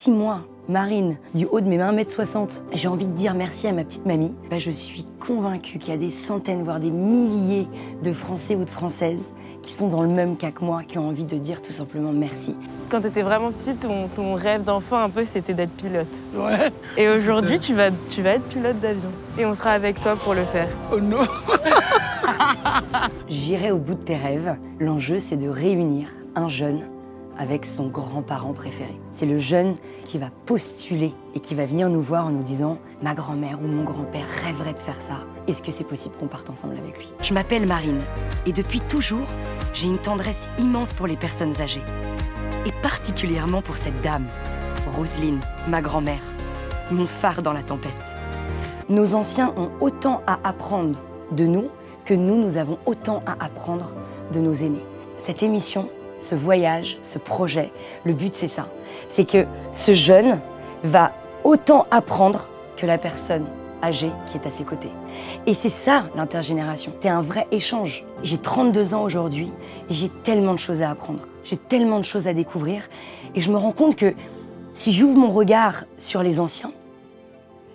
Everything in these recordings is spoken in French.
Si moi, Marine, du haut de mes 1m60, j'ai envie de dire merci à ma petite mamie, je suis convaincue qu'il y a des centaines, voire des milliers de Français ou de Françaises qui sont dans le même cas que moi, qui ont envie de dire tout simplement merci. Quand tu étais vraiment petite, ton rêve d'enfant un peu, c'était d'être pilote. Ouais. Et aujourd'hui, tu vas être pilote d'avion. Et on sera avec toi pour le faire. Oh non. J'irai au bout de tes rêves. L'enjeu, c'est de réunir un jeune avec son grand-parent préféré. C'est le jeune qui va postuler et qui va venir nous voir en nous disant « Ma grand-mère ou mon grand-père rêverait de faire ça. Est-ce que c'est possible qu'on parte ensemble avec lui ?» Je m'appelle Marine et depuis toujours, j'ai une tendresse immense pour les personnes âgées. Et particulièrement pour cette dame, Roselyne, ma grand-mère, mon phare dans la tempête. Nos anciens ont autant à apprendre de nous que nous avons autant à apprendre de nos aînés. Cette émission, ce voyage, ce projet, le but c'est ça. C'est que ce jeune va autant apprendre que la personne âgée qui est à ses côtés. Et c'est ça l'intergénération, c'est un vrai échange. J'ai 32 ans aujourd'hui et j'ai tellement de choses à apprendre, j'ai tellement de choses à découvrir et je me rends compte que si j'ouvre mon regard sur les anciens,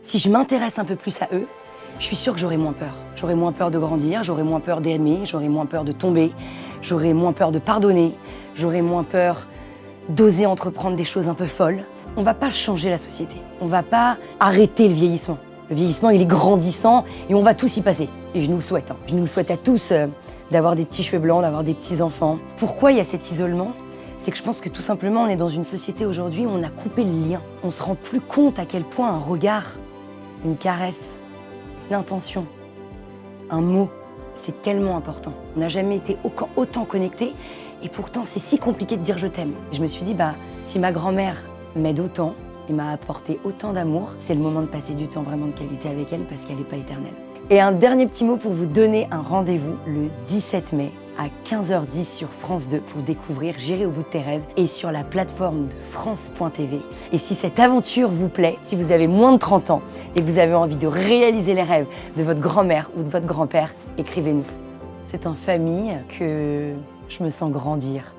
si je m'intéresse un peu plus à eux, je suis sûre que j'aurai moins peur. J'aurai moins peur de grandir, j'aurai moins peur d'aimer, j'aurai moins peur de tomber, j'aurai moins peur de pardonner, j'aurai moins peur d'oser entreprendre des choses un peu folles. On ne va pas changer la société, on ne va pas arrêter le vieillissement. Le vieillissement, il est grandissant et on va tous y passer. Et je nous le souhaite. Je nous le souhaite à tous d'avoir des petits cheveux blancs, d'avoir des petits-enfants. Pourquoi il y a cet isolement ? C'est que je pense que tout simplement, on est dans une société aujourd'hui où on a coupé le lien. On ne se rend plus compte à quel point un regard, une caresse, une intention, un mot, c'est tellement important. On n'a jamais été autant connectés et pourtant c'est si compliqué de dire je t'aime. Je me suis dit, si ma grand-mère m'aide autant et m'a apporté autant d'amour, c'est le moment de passer du temps vraiment de qualité avec elle parce qu'elle n'est pas éternelle. Et un dernier petit mot pour vous donner un rendez-vous le 17 mai à 15h10 sur France 2 pour découvrir J'irai au bout de tes rêves et sur la plateforme de France.tv. Et si cette aventure vous plaît, si vous avez moins de 30 ans et que vous avez envie de réaliser les rêves de votre grand-mère ou de votre grand-père, écrivez-nous. C'est en famille que je me sens grandir.